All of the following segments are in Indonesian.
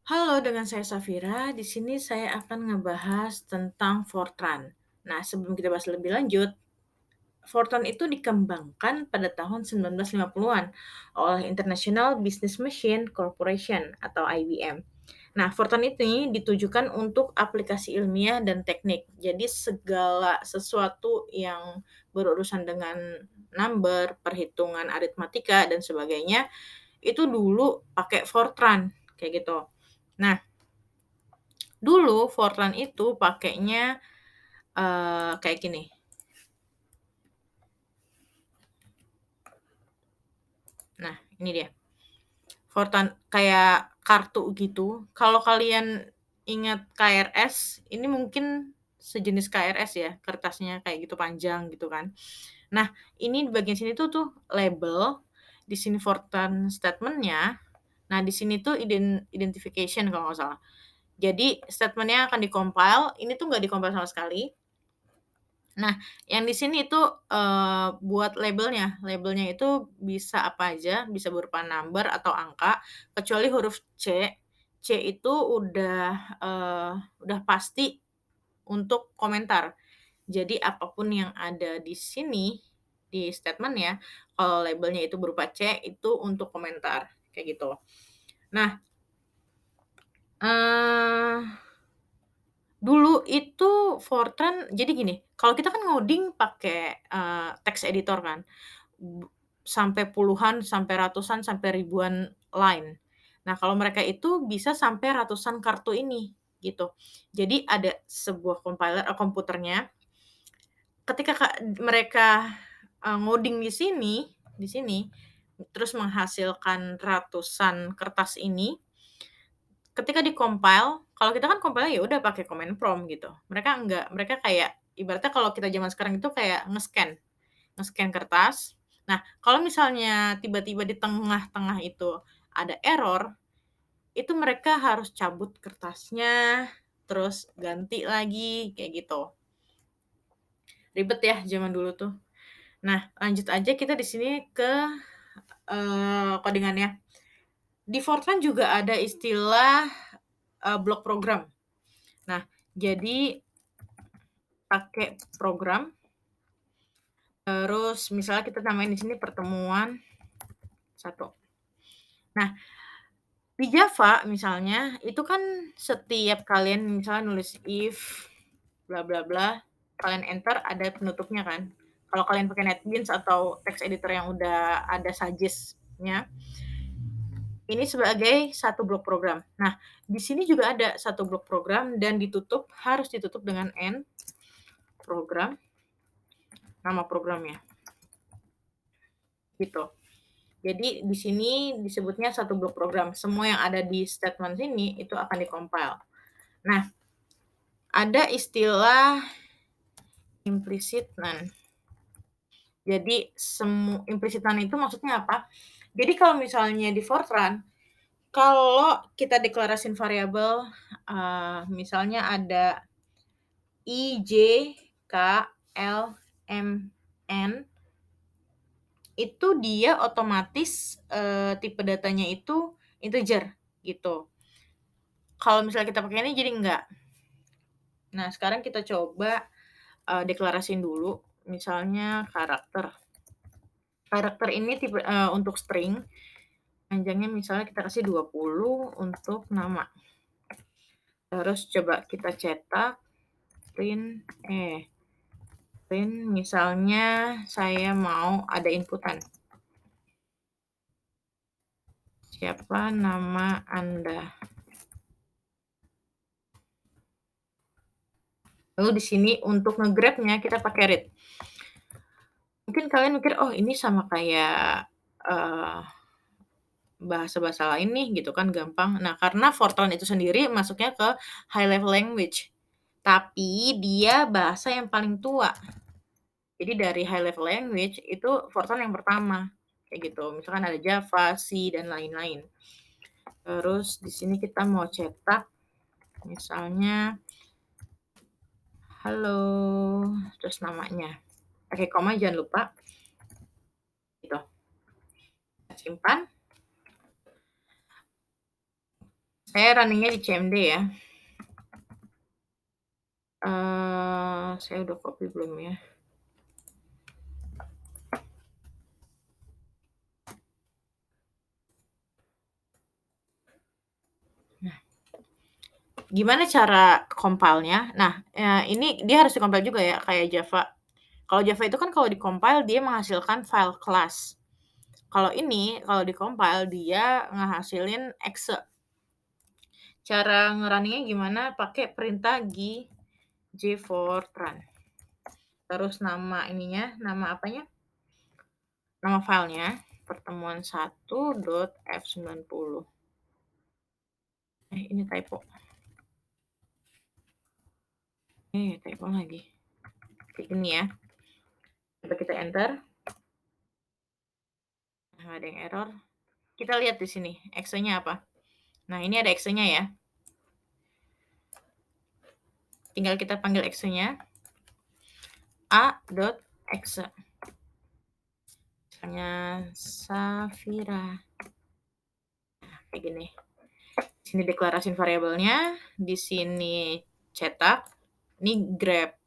Halo, dengan saya Safira. Di sini saya akan ngebahas tentang Fortran. Nah, sebelum kita bahas lebih lanjut, Fortran itu dikembangkan pada tahun 1950-an oleh International Business Machine Corporation atau IBM. Nah, Fortran ini ditujukan untuk aplikasi ilmiah dan teknik. Jadi segala sesuatu yang berurusan dengan number, perhitungan aritmatika dan sebagainya, itu dulu pakai Fortran kayak gitu. Nah, dulu Fortran itu pakainya, kayak gini. Nah, ini dia. Fortran kayak kartu gitu. Kalau kalian ingat KRS, ini mungkin sejenis KRS ya, kertasnya kayak gitu panjang gitu kan. Nah, ini di bagian sini tuh label, di sini Fortran statement-nya, nah di sini tuh identification kalau nggak salah. Jadi statement-nya akan di-compile, ini tuh nggak di-compile sama sekali. Nah, yang di sini itu, buat labelnya. Labelnya itu bisa apa aja, bisa berupa number atau angka, kecuali huruf C. C itu udah pasti untuk komentar. Jadi apapun yang ada di sini, di statement-nya, kalau labelnya itu berupa C, itu untuk komentar, kayak gitu. Nah, eee dulu itu Fortran jadi gini, kalau kita kan ngoding pakai, text editor kan, sampai puluhan, sampai ratusan, sampai ribuan line. Nah, kalau mereka itu bisa sampai ratusan kartu ini, gitu. Jadi ada sebuah compiler komputernya, ketika mereka, ngoding di sini, terus menghasilkan ratusan kertas ini, ketika di-compile, kalau kita kan compile ya udah pakai command prompt gitu. Mereka enggak, mereka kayak ibaratnya kalau kita zaman sekarang itu kayak nge-scan kertas. Nah, kalau misalnya tiba-tiba di tengah-tengah itu ada error, itu mereka harus cabut kertasnya, terus ganti lagi, kayak gitu. Ribet ya zaman dulu tuh. Nah, lanjut aja kita di sini ke, codingan-nya. Di Fortran juga ada istilah, block program. Nah, jadi pakai program, terus misalnya kita namain di sini pertemuan 1. Nah, di Java misalnya, itu kan setiap kalian misalnya nulis if bla bla bla, kalian enter ada penutupnya kan. Kalau kalian pakai NetBeans atau text editor yang udah ada suggest-nya, ini sebagai satu blok program. Nah, di sini juga ada satu blok program dan harus ditutup dengan end program, nama programnya, gitu. Jadi di sini disebutnya satu blok program. Semua yang ada di statement sini itu akan di-compile. Nah, ada istilah implicit none. Jadi implicit none itu maksudnya apa? Jadi kalau misalnya di Fortran, kalau kita deklarasiin variabel, misalnya ada I, J, K, L, M, N, itu dia otomatis, tipe datanya itu integer, gitu. Kalau misalnya kita pakai ini jadi enggak. Nah, sekarang kita coba, deklarasiin dulu, misalnya karakter. Karakter ini tipe untuk string, panjangnya misalnya kita kasih 20 untuk nama. Terus coba kita cetak, print misalnya saya mau ada inputan. Siapa nama Anda? Lalu di sini untuk nge-grab-nya kita pakai read. Mungkin kalian mikir, "Oh, ini sama kayak, bahasa-bahasa lain nih," gitu kan, gampang. Nah, karena Fortran itu sendiri masuknya ke high level language, tapi dia bahasa yang paling tua. Jadi dari high level language itu Fortran yang pertama, kayak gitu. Misalkan ada Java, C, dan lain-lain. Terus di sini kita mau cetak misalnya, "Halo," terus namanya. Pakai koma jangan lupa, gitu. Simpan. Saya running-nya di CMD ya. Saya udah copy belum ya? Nah, gimana cara compile-nya? Nah, ini dia harus di-compile juga ya kayak Java. Kalau Java itu kan kalau di-compile dia menghasilkan file class. Kalau ini, kalau di-compile dia ngehasilin exe. Cara nge-running-nya gimana? Pakai perintah gfortran. Terus nama ininya, nama apanya? Nama filenya pertemuan 1.f90. Ini typo. Typo lagi. Kayak gini ya. Coba kita enter. Nah, ada yang error. Kita lihat di sini, exe-nya apa. Nah, ini ada exe-nya ya. Tinggal kita panggil exe-nya a.exe. Misalnya Safira. Nah, kayak gini. Di sini deklarasi variabelnya, di sini cetak, ini grab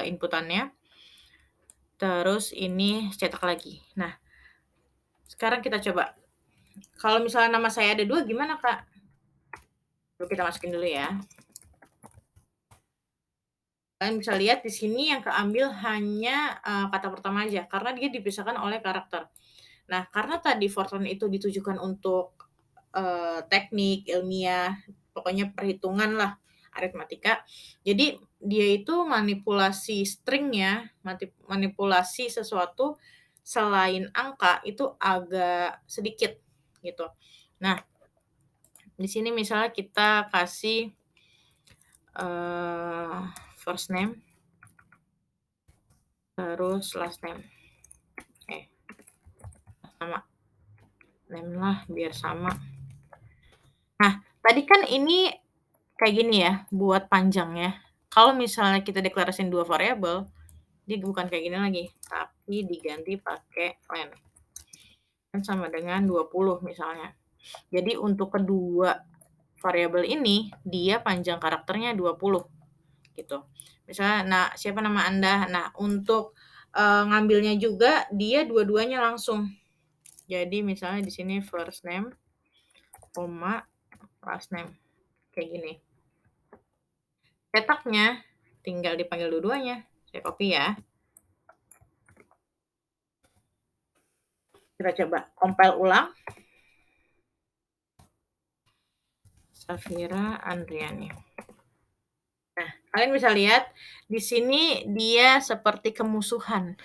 inputannya, terus ini cetak lagi. Nah, sekarang kita coba. Kalau misalnya nama saya ada 2 gimana, Kak? Coba kita masukin dulu ya. Kalian bisa lihat di sini yang keambil hanya kata pertama aja, karena dia dipisahkan oleh karakter. Nah, karena tadi Fortran itu ditujukan untuk teknik, ilmiah, pokoknya perhitungan lah, aritmatika. Jadi dia itu manipulasi string-nya, manipulasi sesuatu selain angka itu agak sedikit gitu. Nah, di sini misalnya kita kasih first name, terus last name. Sama. Name lah biar sama. Nah, tadi kan ini kayak gini ya, buat panjangnya. Kalau misalnya kita deklarasiin 2 variabel, dia bukan kayak gini lagi, tapi diganti pakai len. Kan sama dengan 20 misalnya. Jadi untuk kedua variabel ini, dia panjang karakternya 20 gitu. Misalnya, nah siapa nama Anda? Nah, untuk ngambilnya juga dia dua-duanya langsung. Jadi misalnya di sini first name, koma, last name. Kayak gini. Cetaknya tinggal dipanggil dua-duanya. Saya copy ya. Kita coba compile ulang. Safira Andriani. Nah, kalian bisa lihat di sini dia seperti kemusuhan.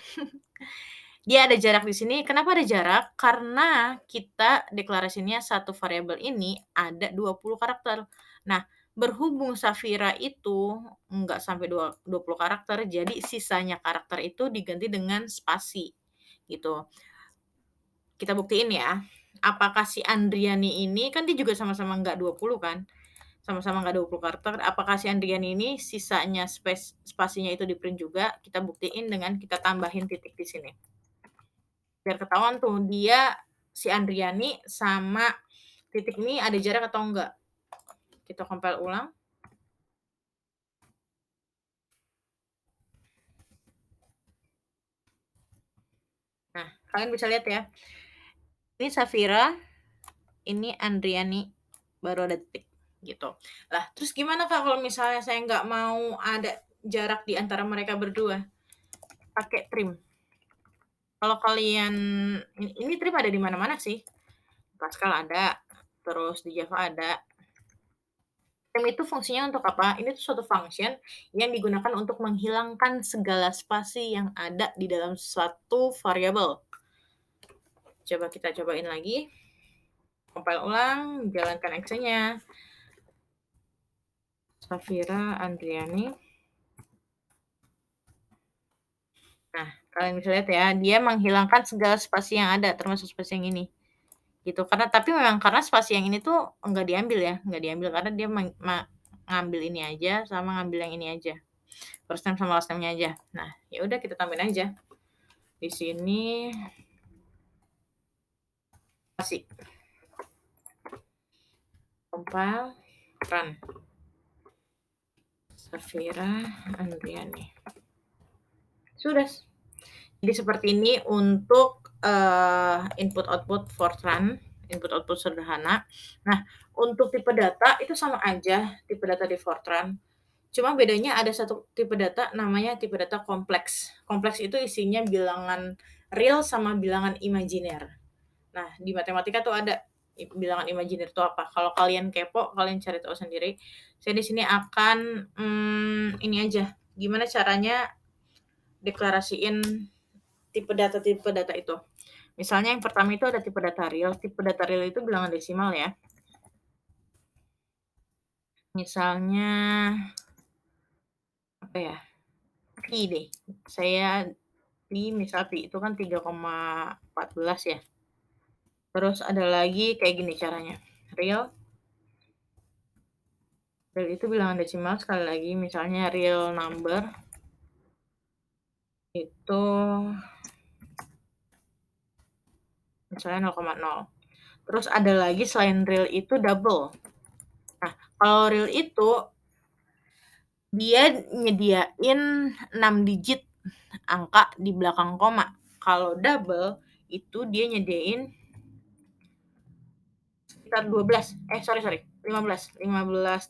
Dia ada jarak di sini. Kenapa ada jarak? Karena kita deklarasinya satu variabel ini ada 20 karakter. Nah, berhubung Safira itu enggak sampai 20 karakter, jadi sisanya karakter itu diganti dengan spasi gitu. Kita buktiin ya. Apakah si Andriani ini kan dia juga sama-sama enggak 20 kan? Sama-sama enggak 20 karakter. Apakah si Andriani ini sisanya spasinya itu di-print juga? Kita buktiin dengan kita tambahin titik di sini. Biar ketahuan tuh dia si Andriani sama titik ini ada jarak atau enggak. Kita compile ulang. Nah, kalian bisa lihat ya. Ini Safira, ini Andriani, baru ada titik gitu. Lah, terus gimana Kak kalau misalnya saya nggak mau ada jarak di antara mereka berdua? Pakai trim. Kalau kalian ini trim ada di mana-mana sih. Pascal ada, terus di Java ada. Trim itu fungsinya untuk apa? Ini tuh suatu function yang digunakan untuk menghilangkan segala spasi yang ada di dalam suatu variabel. Coba kita cobain lagi. Compile ulang, jalankan action-nya. Safira Andriani. Nah, kalian bisa lihat ya, dia menghilangkan segala spasi yang ada, termasuk spasi yang ini. Gitu. Tapi memang karena spasi yang ini tuh enggak diambil ya, enggak diambil karena dia ngambil ini aja sama ngambil yang ini aja. First name sama last name-nya aja. Nah, ya udah kita tambahin aja. Di sini spasi. compile, run. Safira Andriani. Sudah. Jadi seperti ini untuk input output Fortran, input output sederhana. Nah, untuk tipe data itu sama aja tipe data di Fortran. Cuma bedanya ada satu tipe data namanya tipe data kompleks. Kompleks itu isinya bilangan real sama bilangan imajiner. Nah, di matematika tuh ada bilangan imajiner itu apa. Kalau kalian kepo, kalian cari tahu sendiri. Saya di sini akan ini aja, gimana caranya deklarasiin tipe data itu. Misalnya yang pertama itu ada tipe data real. Tipe data real itu bilangan desimal ya. Misalnya apa ya? Pi deh. Saya pi misal pi itu kan 3,14 ya. Terus ada lagi kayak gini caranya. Real itu bilangan desimal sekali lagi, misalnya real number itu misalnya 0,0. Terus ada lagi selain real itu double. Nah, kalau real itu dia nyediain 6 digit angka di belakang koma. Kalau double itu dia nyediain sekitar 15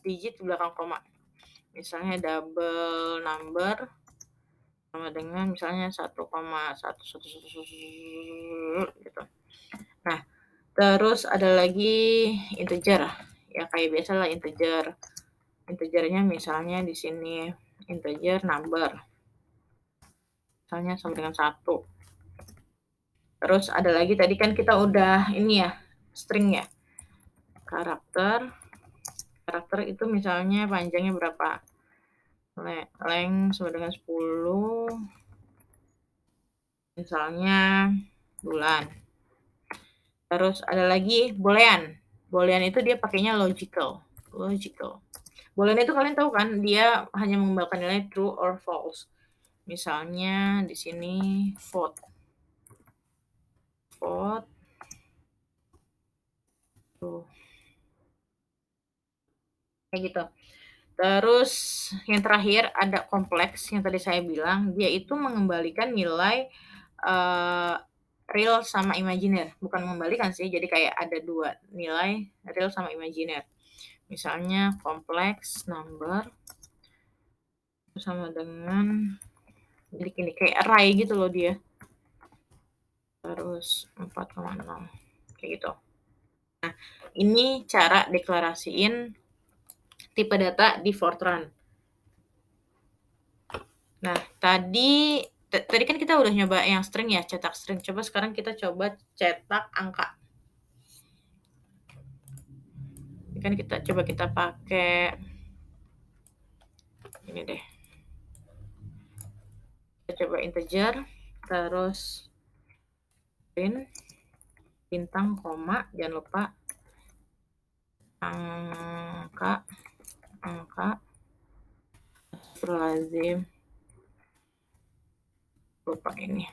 digit di belakang koma. Misalnya double number sama dengan misalnya 1,1111 gitu. Nah, terus ada lagi integer. Ya kayak biasa lah integer. Integernya misalnya di sini integer number. Misalnya sama dengan 1. Terus ada lagi tadi kan kita udah ini ya, string ya. Karakter itu misalnya panjangnya berapa? Length sama dengan 10. Misalnya bulan. Terus ada lagi boolean. Boolean itu dia pakainya logical. Boolean itu kalian tahu kan, dia hanya mengembalikan nilai true or false. Misalnya di sini vote. Tuh. Kayak gitu. Terus yang terakhir ada kompleks yang tadi saya bilang, dia itu mengembalikan nilai real sama imajiner. Bukan mengembalikan sih, jadi kayak ada 2 nilai real sama imajiner. Misalnya kompleks number sama dengan jadi gini kayak array gitu loh dia. Terus 4,0 kayak gitu. Nah, ini cara deklarasiin tipe data di Fortran. Nah, tadi kan kita udah nyoba yang string ya, cetak string. Coba sekarang kita coba cetak angka. Ini kan kita pakai ini deh. Kita coba integer, terus print, bintang, koma, jangan lupa angka, lazim, lupa ini.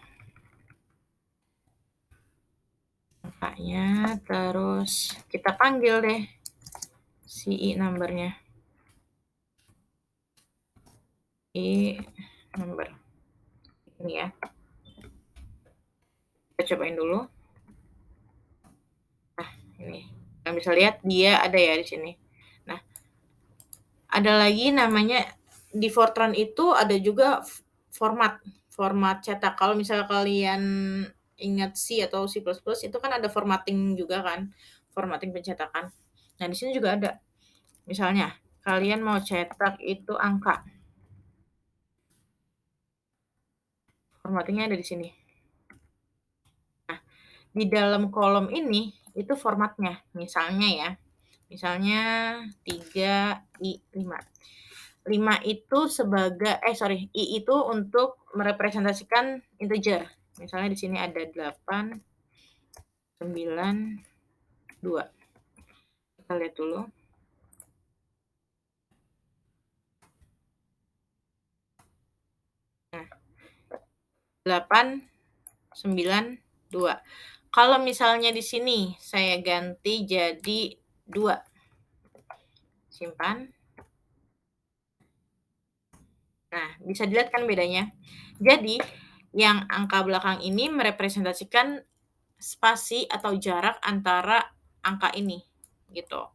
Angkanya, terus kita panggil deh si i numbernya. I number. Ini ya. Kita cobain dulu. Nah, ini. Kalian bisa lihat dia ada ya di sini. Nah, ada lagi namanya di Fortran itu ada juga format cetak. Kalau misalnya kalian ingat C atau C++ itu kan ada formatting juga kan, formatting pencetakan. Nah, di sini juga ada. Misalnya, kalian mau cetak itu angka. Formattingnya ada di sini. Nah, di dalam kolom ini itu formatnya. Misalnya 3i5. 5 itu sebagai i itu untuk merepresentasikan integer. Misalnya di sini ada 8, 9, 2. Kita lihat dulu. Nah, 8, 9, 2. Kalau misalnya di sini saya ganti jadi 2. simpan. Nah, bisa dilihat kan bedanya? Jadi, yang angka belakang ini merepresentasikan spasi atau jarak antara angka ini, gitu.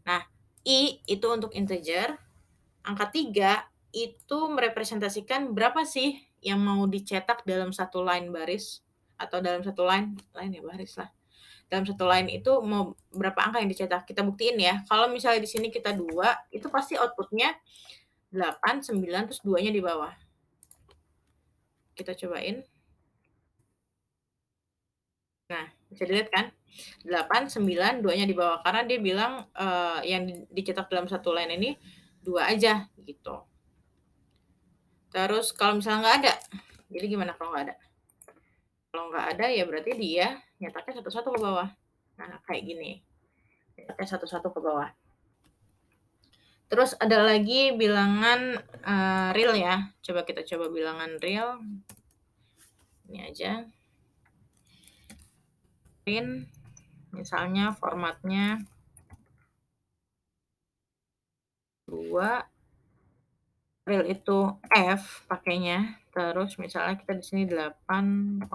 Nah, I itu untuk integer, angka 3 itu merepresentasikan berapa sih yang mau dicetak dalam satu line baris, atau dalam satu line ya baris lah. Dalam satu line itu mau berapa angka yang dicetak, kita buktiin ya. Kalau misalnya di sini kita 2, itu pasti output-nya 8, 9, terus 2-nya di bawah. Kita cobain. Nah, bisa dilihat kan? 8, 9, 2-nya di bawah. Karena dia bilang, yang dicetak dalam satu line ini 2 aja, gitu. Terus kalau misalnya nggak ada, jadi gimana kalau nggak ada? Kalau nggak ada, ya berarti dia nyetaknya satu-satu ke bawah. Nah, kayak gini. Nyetaknya satu-satu ke bawah. Terus ada lagi bilangan, real ya. Coba kita coba bilangan real. Ini aja. Print, misalnya formatnya 2, real itu F pakainya, terus misalnya kita di sini 8,5.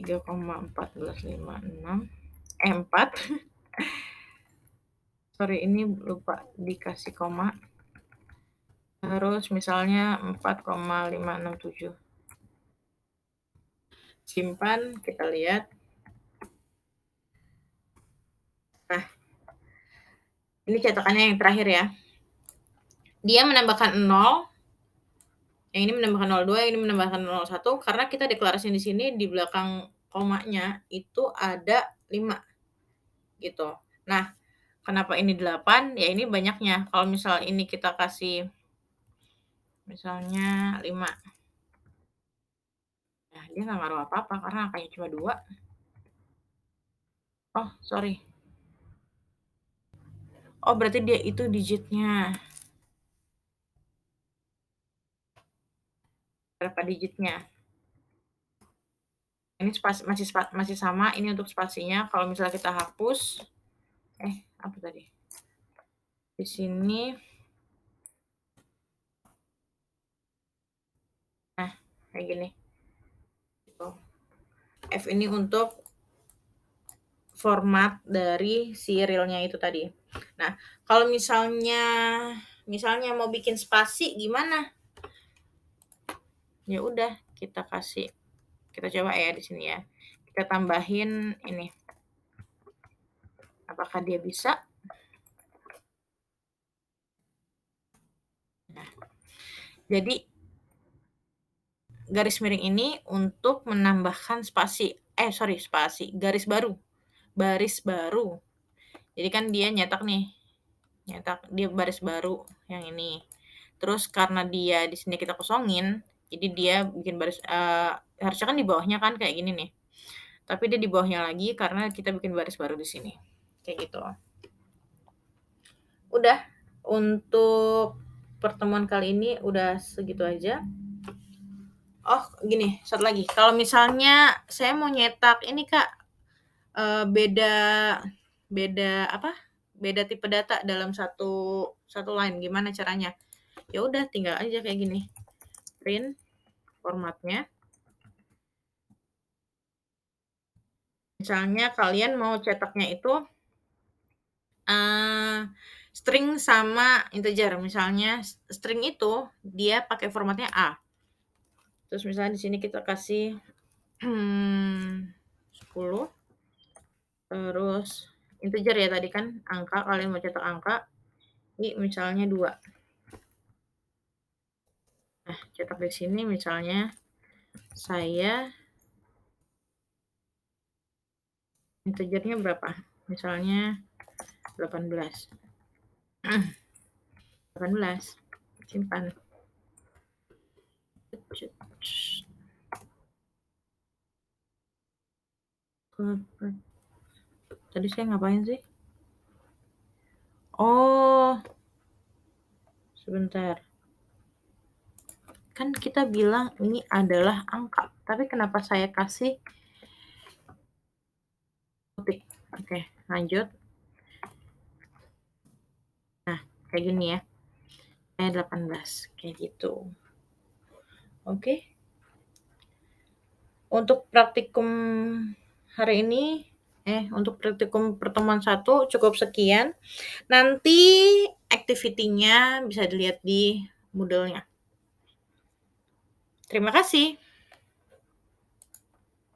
3,1456, 4. Sorry, ini lupa dikasih koma. Terus misalnya 4,567. Simpan, kita lihat. Nah, ini cetakannya yang terakhir ya. Dia menambahkan 0, yang ini menambahkan 02, yang ini menambahkan 01, karena kita deklarasi di sini di belakang komanya itu ada 5, gitu. Nah, kenapa ini 8? Ya ini banyaknya. Kalau misal ini kita kasih misalnya 5. Nah, dia nggak ngaruh apa-apa karena angkanya cuma 2. Oh, sorry. Oh, berarti dia itu digitnya. Berapa digitnya? Ini masih sama, ini untuk spasinya. Kalau misalnya kita hapus, apa tadi? Di sini. Nah, kayak gini. Gitu. F ini untuk format dari si realnya itu tadi. Nah, kalau misalnya mau bikin spasi gimana? Ya udah, kita coba ya di sini ya. Kita tambahin ini. Apakah dia bisa? Nah, jadi garis miring ini untuk menambahkan garis baru. Baris baru. Jadi kan dia nyetak dia baris baru yang ini. Terus karena dia di sini kita kosongin, jadi dia bikin baris, harusnya kan di bawahnya kan kayak gini nih. Tapi dia di bawahnya lagi karena kita bikin baris baru di sini. Kayak gitu. Udah, untuk pertemuan kali ini udah segitu aja. Oh, gini, satu lagi. Kalau misalnya saya mau nyetak ini, Kak, beda tipe data dalam satu line, gimana caranya? Ya udah, tinggal aja kayak gini. Print formatnya. Misalnya kalian mau cetaknya itu string sama integer. Misalnya string itu dia pakai formatnya A. Terus misalnya di sini kita kasih 10. Terus integer ya tadi kan angka, kalian mau cetak angka. Ini misalnya 2. Nah, cetak di sini misalnya saya integernya berapa? Misalnya 18. 18. Simpan. Tadi saya ngapain sih? Oh, sebentar. Kan kita bilang ini adalah angka, tapi kenapa saya kasih ketik? Oke, lanjut. kayak gini ya, 18, kayak gitu. Oke, untuk praktikum hari ini untuk praktikum pertemuan satu cukup sekian, nanti activity-nya bisa dilihat di Moodle-nya. Terima kasih.